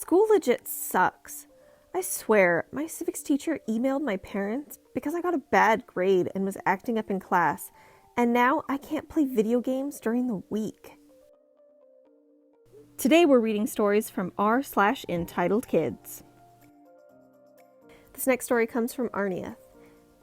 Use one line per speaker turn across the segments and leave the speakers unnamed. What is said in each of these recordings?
School legit sucks. I swear, my civics teacher emailed my parents because I got a bad grade and was acting up in class, and now I can't play video games during the week.
Today we're reading stories from r/EntitledKids.
This next story comes from ournia.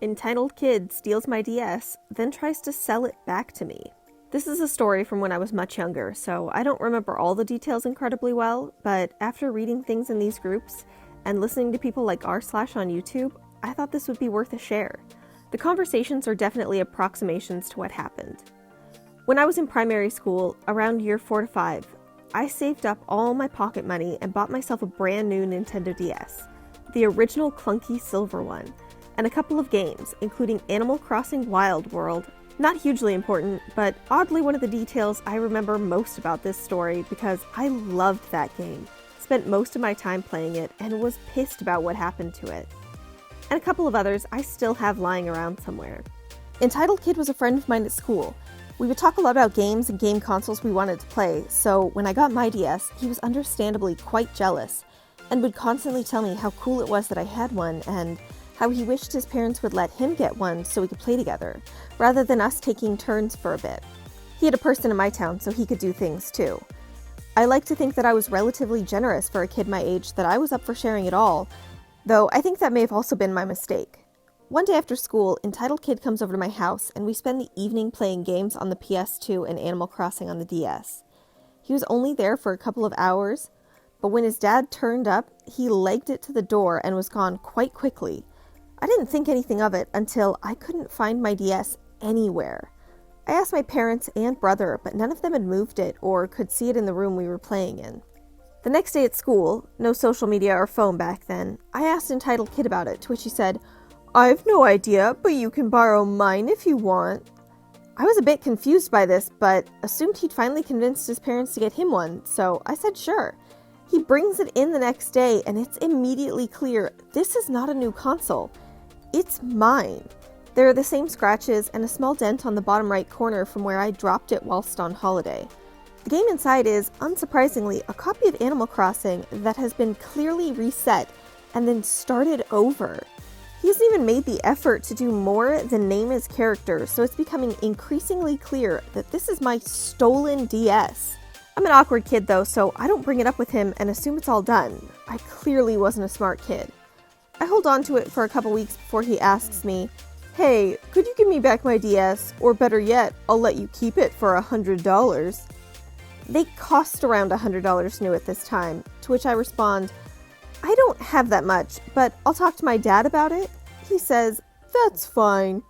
Entitled Kid steals my DS, then tries to sell it back to me. This is a story from when I was much younger, so I don't remember all the details incredibly well, but after reading things in these groups and listening to people like r/ on YouTube, I thought this would be worth a share. The conversations are definitely approximations to what happened. When I was in primary school, around year 4 to 5, I saved up all my pocket money and bought myself a brand new Nintendo DS, the original clunky silver one, and a couple of games, including Animal Crossing Wild World. Not hugely important, but oddly one of the details I remember most about this story because I loved that game, spent most of my time playing it, and was pissed about what happened to it. And a couple of others I still have lying around somewhere. Entitled Kid was a friend of mine at school. We would talk a lot about games and game consoles we wanted to play, so when I got my DS, he was understandably quite jealous, and would constantly tell me how cool it was that I had one, and how he wished his parents would let him get one so we could play together, rather than us taking turns for a bit. He had a person in my town so he could do things too. I like to think that I was relatively generous for a kid my age, that I was up for sharing it all, though I think that may have also been my mistake. One day after school, Entitled Kid comes over to my house and we spend the evening playing games on the PS2 and Animal Crossing on the DS. He was only there for a couple of hours, but when his dad turned up, he legged it to the door and was gone quite quickly. I didn't think anything of it until I couldn't find my DS anywhere. I asked my parents and brother, but none of them had moved it or could see it in the room we were playing in. The next day at school, no social media or phone back then, I asked Entitled Kid about it, to which he said, "I've no idea, but you can borrow mine if you want." I was a bit confused by this, but assumed he'd finally convinced his parents to get him one, so I said sure. He brings it in the next day, and it's immediately clear this is not a new console. It's mine. There are the same scratches and a small dent on the bottom right corner from where I dropped it whilst on holiday. The game inside is, unsurprisingly, a copy of Animal Crossing that has been clearly reset and then started over. He hasn't even made the effort to do more than name his character, so it's becoming increasingly clear that this is my stolen DS. I'm an awkward kid though, so I don't bring it up with him and assume it's all done. I clearly wasn't a smart kid. I hold on to it for a couple weeks before he asks me, "Hey, could you give me back my DS? Or better yet, I'll let you keep it for $100. They cost around $100 new at this time, to which I respond, "I don't have that much, but I'll talk to my dad about it." He says, "That's fine."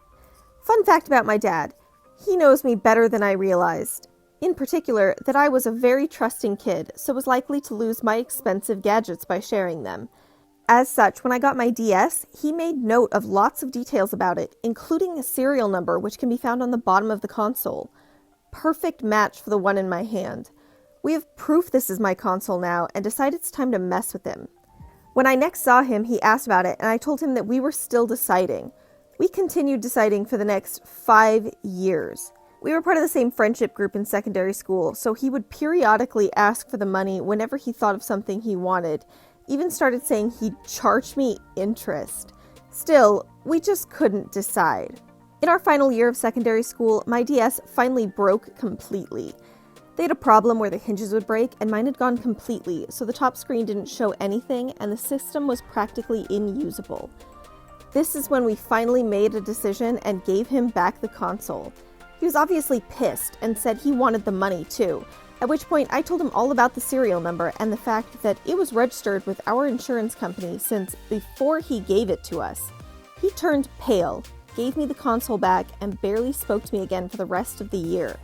Fun fact about my dad, he knows me better than I realized. In particular, that I was a very trusting kid, so was likely to lose my expensive gadgets by sharing them. As such, when I got my DS, he made note of lots of details about it, including a serial number which can be found on the bottom of the console. Perfect match for the one in my hand. We have proof this is my console now, and decide it's time to mess with him. When I next saw him, he asked about it, and I told him that we were still deciding. We continued deciding for the next 5 years. We were part of the same friendship group in secondary school, so he would periodically ask for the money whenever he thought of something he wanted, even started saying he'd charge me interest. Still, we just couldn't decide. In our final year of secondary school, my DS finally broke completely. They had a problem where the hinges would break, and mine had gone completely, so the top screen didn't show anything, and the system was practically unusable. This is when we finally made a decision and gave him back the console. He was obviously pissed and said he wanted the money too, at which point I told him all about the serial number and the fact that it was registered with our insurance company since before he gave it to us. He turned pale, gave me the console back, and barely spoke to me again for the rest of the year.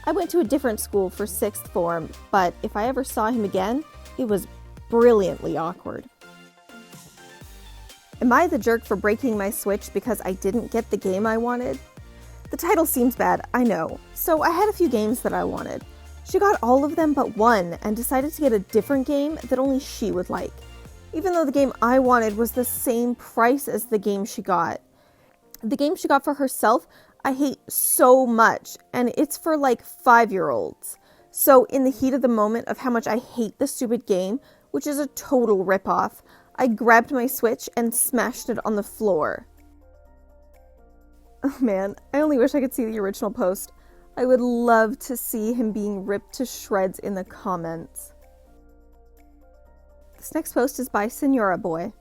I went to a different school for 6th form, but if I ever saw him again, it was brilliantly awkward. Am I the jerk for breaking my Switch because I didn't get the game I wanted? The title seems bad, I know, so I had a few games that I wanted. She got all of them but one and decided to get a different game that only she would like, even though the game I wanted was the same price as the game she got. The game she got for herself, I hate so much, and it's for like 5-year-olds. So in the heat of the moment of how much I hate the stupid game, which is a total ripoff. I grabbed my Switch and smashed it on the floor. Oh man, I only wish I could see the original post. I would love to see him being ripped to shreds in the comments. This next post is by senoraboi.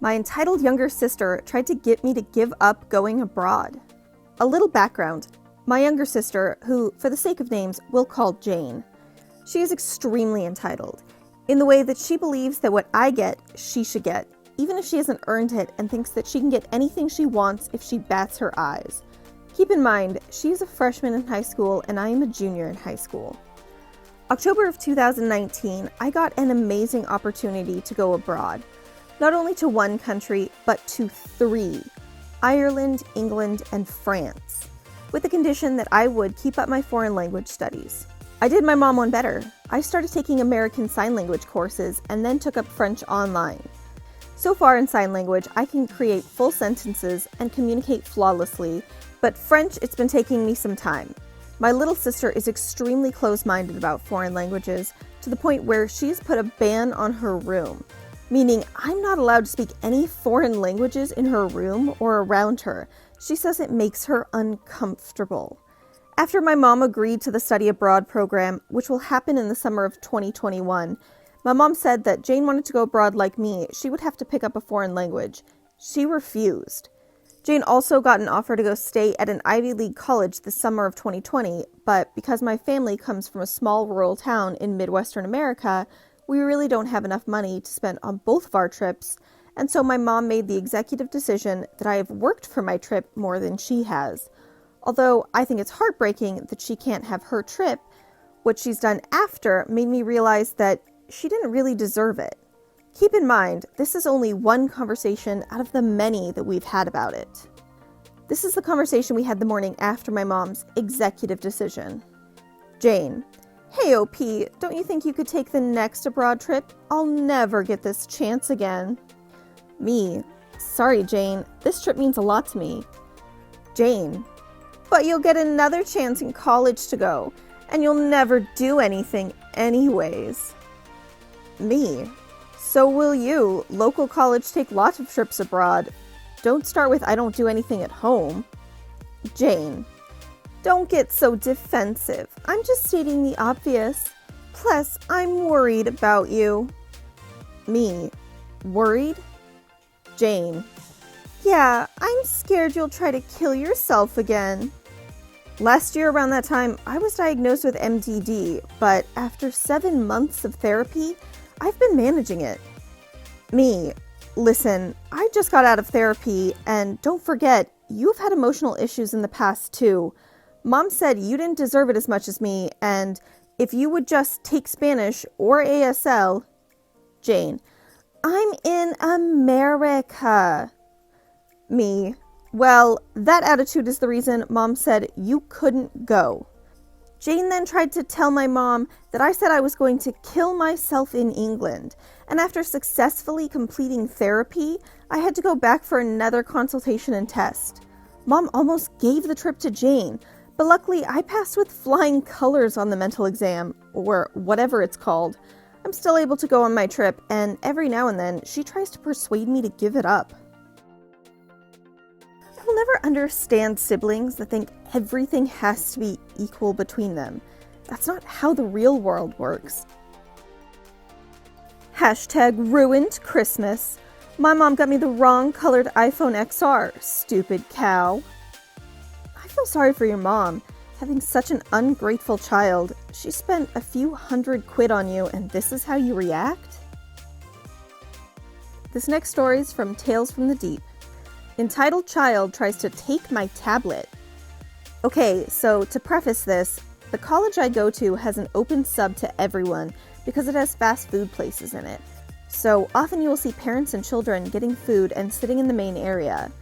My entitled younger sister tried to get me to give up going abroad. A little background. My younger sister, who, for the sake of names, we'll call Jane, she is extremely entitled, in the way that she believes that what I get, she should get, even if she hasn't earned it, and thinks that she can get anything she wants if she bats her eyes. Keep in mind, she is a freshman in high school and I am a junior in high school. October of 2019, I got an amazing opportunity to go abroad. Not only to one country, but to 3, Ireland, England, and France, with the condition that I would keep up my foreign language studies. I did my mom one better. I started taking American Sign Language courses and then took up French online. So far in sign language, I can create full sentences and communicate flawlessly, but French, it's been taking me some time. My little sister is extremely close-minded about foreign languages, to the point where she's put a ban on her room, meaning I'm not allowed to speak any foreign languages in her room or around her. She says it makes her uncomfortable. After my mom agreed to the study abroad program, which will happen in the summer of 2021, my mom said that Jane wanted to go abroad like me, she would have to pick up a foreign language. She refused. Jane also got an offer to go stay at an Ivy League college the summer of 2020, but because my family comes from a small rural town in Midwestern America, we really don't have enough money to spend on both of our trips, and so my mom made the executive decision that I have worked for my trip more than she has. Although I think it's heartbreaking that she can't have her trip, what she's done after made me realize that she didn't really deserve it. Keep in mind, this is only one conversation out of the many that we've had about it. This is the conversation we had the morning after my mom's executive decision. Jane: "Hey OP, don't you think you could take the next abroad trip? I'll never get this chance again." Me: "Sorry Jane, this trip means a lot to me." Jane: "But you'll get another chance in college to go, and you'll never do anything anyways." Me: "So will you. Local college take lots of trips abroad. Don't start with I don't do anything at home." Jane: "Don't get so defensive. I'm just stating the obvious. Plus, I'm worried about you." Me: "Worried?" Jane: "Yeah, I'm scared you'll try to kill yourself again." Last year around that time, I was diagnosed with MDD, but after 7 months of therapy, I've been managing it. Me: "Listen, I just got out of therapy, and don't forget, you've had emotional issues in the past too. Mom said you didn't deserve it as much as me, and if you would just take Spanish or ASL." Jane: "I'm in America." Me: "Well, that attitude is the reason Mom said you couldn't go." Jane then tried to tell my mom that I said I was going to kill myself in England, and after successfully completing therapy, I had to go back for another consultation and test. Mom almost gave the trip to Jane, but luckily I passed with flying colors on the mental exam, or whatever it's called. I'm still able to go on my trip, and every now and then she tries to persuade me to give it up. I will never understand siblings that think everything has to be equal between them. That's not how the real world works. #ruined Christmas. My mom got me the wrong colored iPhone XR, stupid cow. I feel sorry for your mom. Having such an ungrateful child, she spent a few £100 on you and this is how you react? This next story is from Tales from the Deep. Entitled child tries to take my tablet. Okay, so to preface this, the college I go to has an open sub to everyone because it has fast food places in it. So often you will see parents and children getting food and sitting in the main area.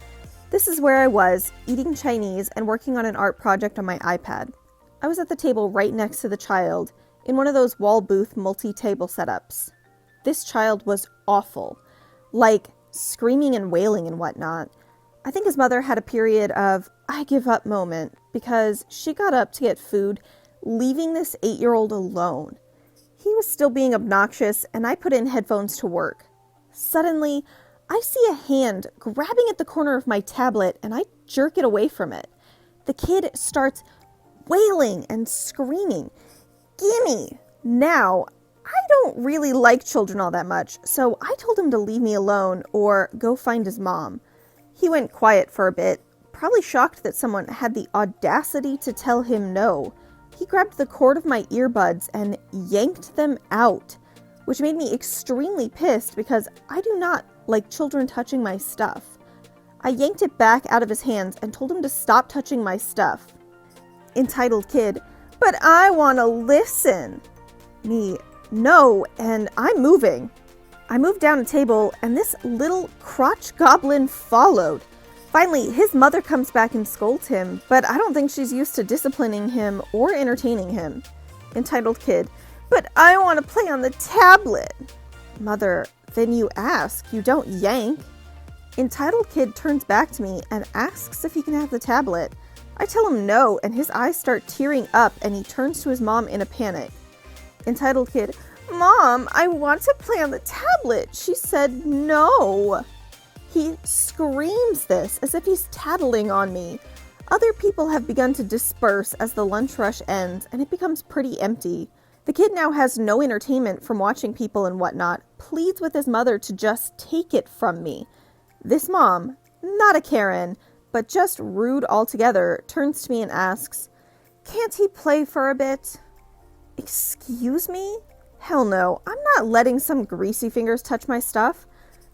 This is where I was, eating Chinese and working on an art project on my iPad. I was at the table right next to the child, in one of those wall booth multi-table setups. This child was awful, like screaming and wailing and whatnot. I think his mother had a period of I give up moment because she got up to get food, leaving this 8-year-old alone. He was still being obnoxious, and I put in headphones to work. Suddenly, I see a hand grabbing at the corner of my tablet, and I jerk it away from it. The kid starts wailing and screaming, "Gimme!" Now, I don't really like children all that much, so I told him to leave me alone or go find his mom. He went quiet for a bit, probably shocked that someone had the audacity to tell him no. He grabbed the cord of my earbuds and yanked them out, which made me extremely pissed because I do not like children touching my stuff. I yanked it back out of his hands and told him to stop touching my stuff. Entitled kid, "But I want to listen." Me, "No, and I'm moving." I moved down a table and this little crotch goblin followed. Finally, his mother comes back and scolds him, but I don't think she's used to disciplining him or entertaining him. Entitled kid, "But I want to play on the tablet." Mother, "Then you ask, you don't yank." Entitled kid turns back to me and asks if he can have the tablet. I tell him no, and his eyes start tearing up and he turns to his mom in a panic. Entitled kid, "Mom, I want to play on the tablet. She said no." He screams this as if he's tattling on me. Other people have begun to disperse as the lunch rush ends, and it becomes pretty empty. The kid now has no entertainment from watching people and whatnot, pleads with his mother to just take it from me. This mom, not a Karen, but just rude altogether, turns to me and asks, "Can't he play for a bit?" Excuse me? Hell no, I'm not letting some greasy fingers touch my stuff.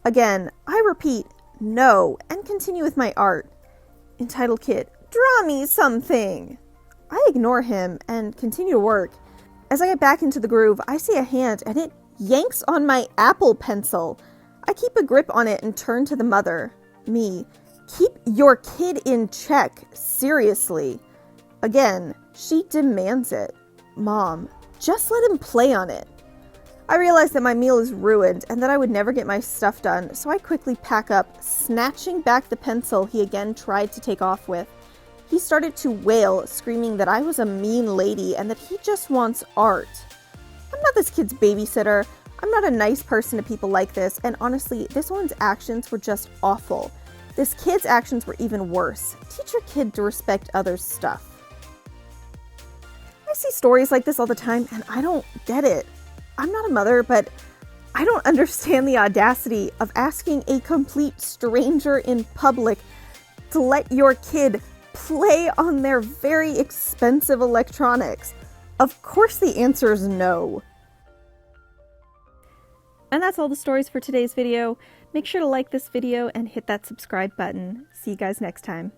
Again, I repeat, no, and continue with my art. Entitled kid, "Draw me something." I ignore him and continue to work. As I get back into the groove, I see a hand and it yanks on my Apple Pencil. I keep a grip on it and turn to the mother. Me, "Keep your kid in check, seriously." Again, she demands it. Mom, "Just let him play on it." I realize that my meal is ruined and that I would never get my stuff done, so I quickly pack up, snatching back the pencil he again tried to take off with. He started to wail, screaming that I was a mean lady and that he just wants art. I'm not this kid's babysitter. I'm not a nice person to people like this, and honestly, this one's actions were just awful. This kid's actions were even worse. Teach your kid to respect others' stuff. I see stories like this all the time, and I don't get it. I'm not a mother, but I don't understand the audacity of asking a complete stranger in public to let your kid play on their very expensive electronics. Of course the answer is no.
And that's all the stories for today's video. Make sure to like this video and hit that subscribe button. See you guys next time.